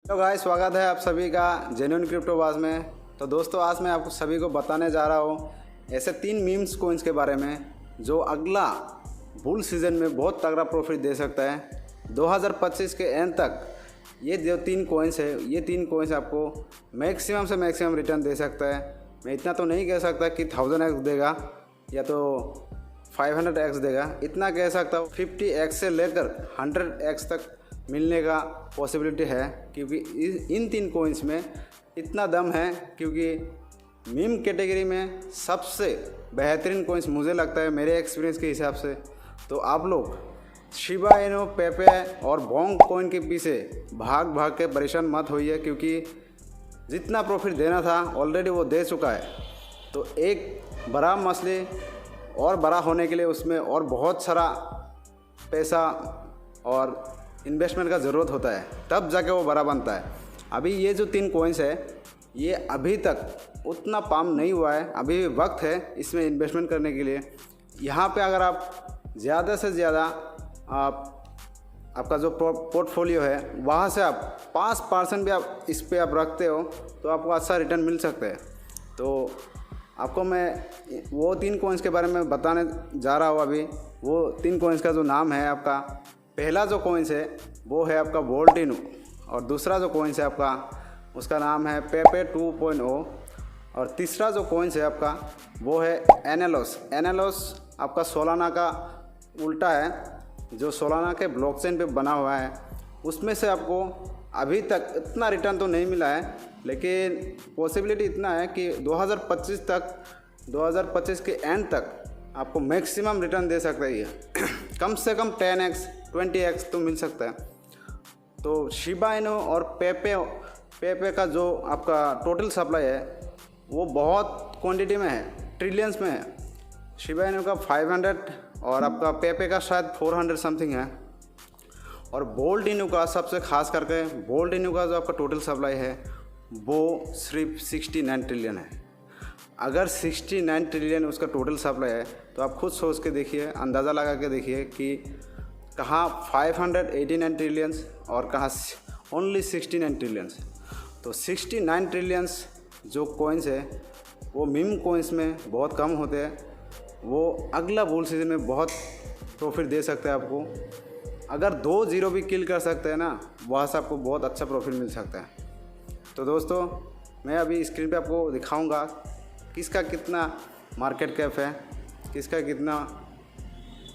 तो गाइस, स्वागत है आप सभी का जेन्युइन क्रिप्टोबाज में। तो दोस्तों, आज मैं आपको सभी को बताने जा रहा हूँ ऐसे 3 मीम्स कोइंस के बारे में जो अगला बुल सीज़न में बहुत तगड़ा प्रॉफिट दे सकता है। 2025 के एंड तक ये जो 3 कोइंस है, ये 3 कोइंस आपको मैक्सिमम से मैक्सिमम रिटर्न दे सकता है। मैं इतना तो नहीं कह सकता कि 1000x देगा या तो 500x देगा, इतना कह सकता हूँ 50x से लेकर 100x तक मिलने का पॉसिबिलिटी है, क्योंकि इन 3 कोइंस में इतना दम है। क्योंकि मीम कैटेगरी में सबसे बेहतरीन कोइंस मुझे लगता है मेरे एक्सपीरियंस के हिसाब से। तो आप लोग शिबा इनो, पेपे और बोंग कोइन के पीछे भाग भाग के परेशान मत होइए, क्योंकि जितना प्रॉफिट देना था ऑलरेडी वो दे चुका है। तो एक बड़ा मसले और बड़ा होने के लिए उसमें और बहुत सारा पैसा और इन्वेस्टमेंट का ज़रूरत होता है, तब जाके वो बड़ा बनता है। अभी ये जो 3 कोइंस है, ये अभी तक उतना पाम नहीं हुआ है, अभी वक्त है इसमें इन्वेस्टमेंट करने के लिए। यहाँ पे अगर आप ज़्यादा से ज़्यादा आपका जो पोर्टफोलियो है वहाँ से आप 5% भी आप इस पर आप रखते हो तो आपको अच्छा रिटर्न मिल सकता है। तो आपको मैं वो 3 कोइंस के बारे में बताने जा रहा हूँ अभी। वो 3 कोइंस का जो नाम है, आपका पहला जो कोइंस है वो है आपका बोल्ट इनो, और दूसरा जो कोइंस है आपका उसका नाम है पेपे 2.0, और तीसरा जो कोइंस है आपका वो है एनालोस। एनालोस आपका सोलाना का उल्टा है, जो सोलाना के ब्लॉकचेन पे बना हुआ है। उसमें से आपको अभी तक इतना रिटर्न तो नहीं मिला है, लेकिन पॉसिबिलिटी इतना है कि 2025 के एंड तक आपको मैक्सिमम रिटर्न दे सकता है। ये कम से कम 10x 20x तो मिल सकता है। तो शिबा इनो और पेपे का जो आपका टोटल सप्लाई है वो बहुत क्वांटिटी में है, ट्रिलियंस में है। शिबा इनो का 500 और आपका पेपे का शायद 400 समथिंग है। और बोल्ट इनो का सबसे खास करके बोल्ट इनो का जो आपका टोटल सप्लाई है वो सिर्फ 69 ट्रिलियन है। अगर 69 ट्रिलियन उसका टोटल सप्लाई है तो आप खुद सोच के देखिए, अंदाज़ा लगा के देखिए कि कहाँ 589 ट्रिलियंस और कहाँ ओनली 69 ट्रिलियंस। तो 69 ट्रिलियंस जो कॉइन्स है वो मीम कॉइन्स में बहुत कम होते हैं। वो अगला बुल सीजन में बहुत प्रॉफिट दे सकता है आपको। अगर 2 जीरो भी किल कर सकते हैं ना, वहाँ से आपको बहुत अच्छा प्रॉफिट मिल सकता है। तो दोस्तों, मैं अभी स्क्रीन पे आपको दिखाऊंगा किसका कितना मार्केट कैप है, किसका कितना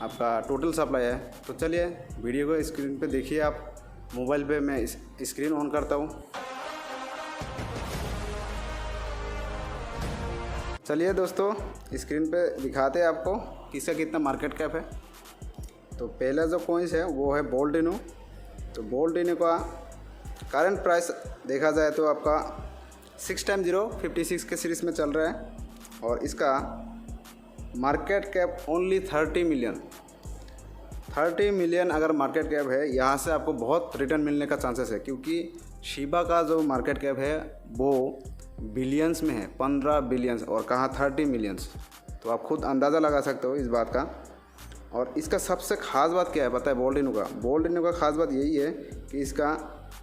आपका टोटल सप्लाई है। तो चलिए वीडियो को स्क्रीन पे देखिए आप। मोबाइल पे मैं स्क्रीन ऑन करता हूँ। चलिए दोस्तों, स्क्रीन पे दिखाते हैं आपको किसका कितना मार्केट कैप है। तो पहला जो कॉइन्स है वो है बोल्ट इनो। तो बोल्ट इनो का करंट प्राइस देखा जाए तो आपका 6x0 56 के सीरीज़ में चल रहा है, और इसका market cap only 30 million. 30 million अगर मार्केट कैप है, यहाँ से आपको बहुत रिटर्न मिलने का चांसेस है, क्योंकि शिबा का जो मार्केट कैप है वो बिलियंस में है, 15 बिलियंस, और कहाँ 30 मिलियंस। तो आप खुद अंदाज़ा लगा सकते हो इस बात का। और इसका सबसे ख़ास बात क्या है पता है बोल्ट इनो का? बोल्ट इनो का ख़ास बात यही है कि इसका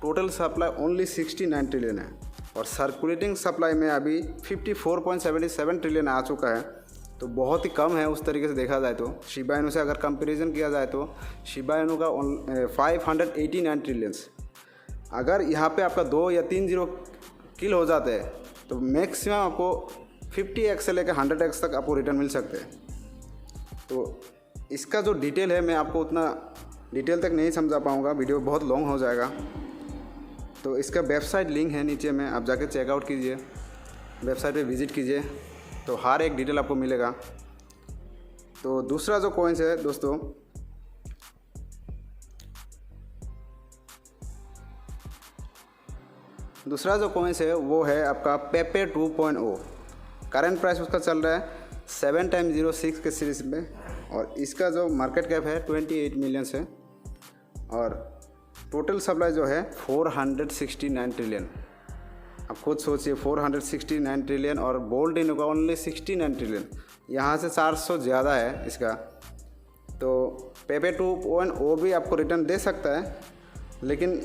टोटल सप्लाई ओनली 69 ट्रिलियन है, और सर्कुलेटिंग सप्लाई में अभी 54.77 ट्रिलियन आ चुका है। तो बहुत ही कम है उस तरीके से देखा जाए तो। शिबा इनो से अगर कंपैरिजन किया जाए तो शिबा इनो का 589 ट्रिलियंस। अगर यहाँ पे आपका 2 या 3 जीरो किल हो जाते हैं तो मैक्सिमम आपको 50x से लेकर 100x तक आपको रिटर्न मिल सकते हैं। तो इसका जो डिटेल है, मैं आपको उतना डिटेल तक नहीं समझा पाऊँगा, वीडियो बहुत लॉन्ग हो जाएगा। तो इसका वेबसाइट लिंक है नीचे में, आप जाके चेकआउट कीजिए, वेबसाइट पे विज़िट कीजिए, तो हर एक डिटेल आपको मिलेगा। तो दूसरा जो कॉइन्स है दोस्तों, दूसरा जो कॉइन्स है वो है आपका पेपे 2.0। करंट प्राइस उसका चल रहा है 7x06 के सीरीज़ में, और इसका जो मार्केट कैप है 28 मिलियन है, और टोटल सप्लाई जो है 469 ट्रिलियन। आप खुद सोचिए, 469 ट्रिलियन और बोल्ट इनो का ओनली 69 ट्रिलियन, यहाँ से 400 ज़्यादा है इसका। तो पेपे 2.0 भी आपको रिटर्न दे सकता है, लेकिन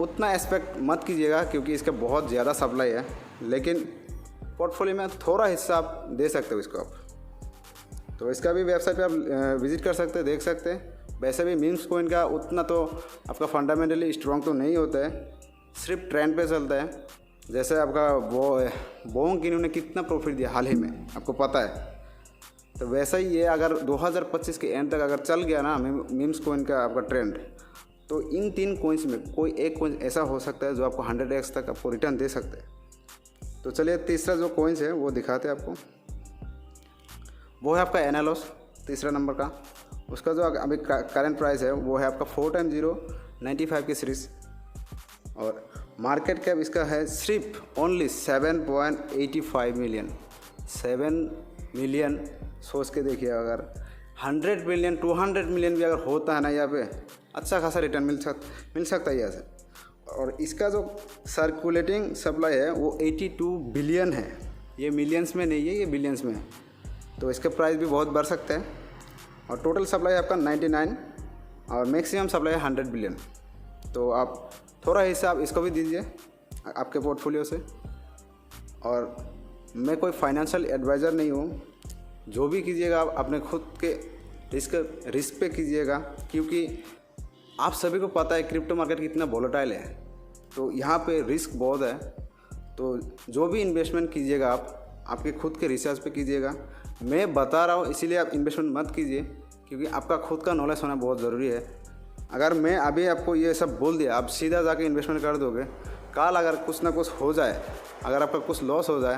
उतना एक्सपेक्ट मत कीजिएगा क्योंकि इसका बहुत ज़्यादा सप्लाई है, लेकिन पोर्टफोलियो में थोड़ा हिस्सा आप दे सकते हो इसको आप। तो इसका भी वेबसाइट पे आप विज़िट कर सकते हैं, देख सकते हैं। वैसे भी मीम्स कॉइन का उतना तो आपका फंडामेंटली स्ट्रॉन्ग तो नहीं होता है, सिर्फ ट्रेंड पे चलता है। जैसे आपका बोंग इन्होंने कितना प्रॉफिट दिया हाल ही में, आपको पता है। तो वैसा ही ये अगर 2025 के एंड तक अगर चल गया ना मीम्स कॉइन का आपका ट्रेंड, तो इन 3 कॉइन्स में कोई एक कॉइन ऐसा हो सकता है जो आपको 100x तक आपको रिटर्न दे सकते हैं। तो चलिए तीसरा जो कॉइन्स है वो दिखाते हैं आपको। वो है आपका एनालोस, तीसरा नंबर का। उसका जो अभी करंट प्राइस है वो है आपका 4x0 की सीरीज़, और मार्केट कैप इसका है सिर्फ ओनली 7.85 मिलियन। 7 मिलियन सोच के देखिए, अगर 100 मिलियन 200 मिलियन भी अगर होता है ना यहाँ पे, अच्छा खासा रिटर्न मिल सकता है यहाँ से। और इसका जो सर्कुलेटिंग सप्लाई है वो 82 बिलियन है। ये मिलियंस में नहीं है, ये बिलियंस में है। तो इसका प्राइस भी बहुत बढ़ सकता है। और टोटल सप्लाई आपका 99 और मैक्सिमम सप्लाई है 100 बिलियन। तो आप थोड़ा हिस्सा आप इसको भी दीजिए आपके पोर्टफोलियो से। और मैं कोई फाइनेंशियल एडवाइज़र नहीं हूँ, जो भी कीजिएगा आप अपने खुद के रिस्क पे कीजिएगा, क्योंकि आप सभी को पता है क्रिप्टो मार्केट कितना वोलेटाइल है। तो यहाँ पे रिस्क बहुत है। तो जो भी इन्वेस्टमेंट कीजिएगा आप आपके खुद के रिसर्च पे कीजिएगा। मैं बता रहा हूँ इसीलिए आप इन्वेस्टमेंट मत कीजिए, क्योंकि आपका खुद का नॉलेज होना बहुत ज़रूरी है। अगर मैं अभी आपको ये सब बोल दिया, आप सीधा जाके इन्वेस्टमेंट कर दोगे, कल अगर कुछ ना कुछ हो जाए, अगर आपका कुछ लॉस हो जाए,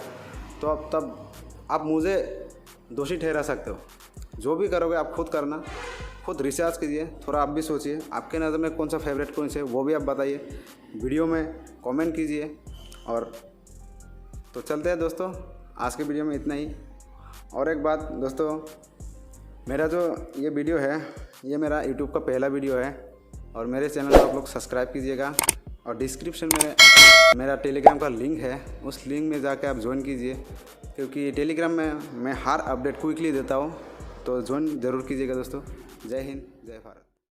तो तब आप मुझे दोषी ठहरा सकते हो। जो भी करोगे आप खुद करना, खुद रिसर्च कीजिए, थोड़ा आप भी सोचिए आपके नज़र में कौन सा फेवरेट कॉइन है वो भी आप बताइए, वीडियो में कमेंट कीजिए। और तो चलते हैं दोस्तों, आज के वीडियो में इतना ही। और एक बात दोस्तों, मेरा जो ये वीडियो है ये मेरा यूट्यूब का पहला वीडियो है, और मेरे चैनल को आप लोग सब्सक्राइब कीजिएगा। और डिस्क्रिप्शन में मेरा टेलीग्राम का लिंक है, उस लिंक में जाकर आप ज्वाइन कीजिए, क्योंकि टेलीग्राम में मैं हर अपडेट क्विकली देता हूँ। तो ज्वाइन ज़रूर कीजिएगा दोस्तों। जय हिंद, जय भारत।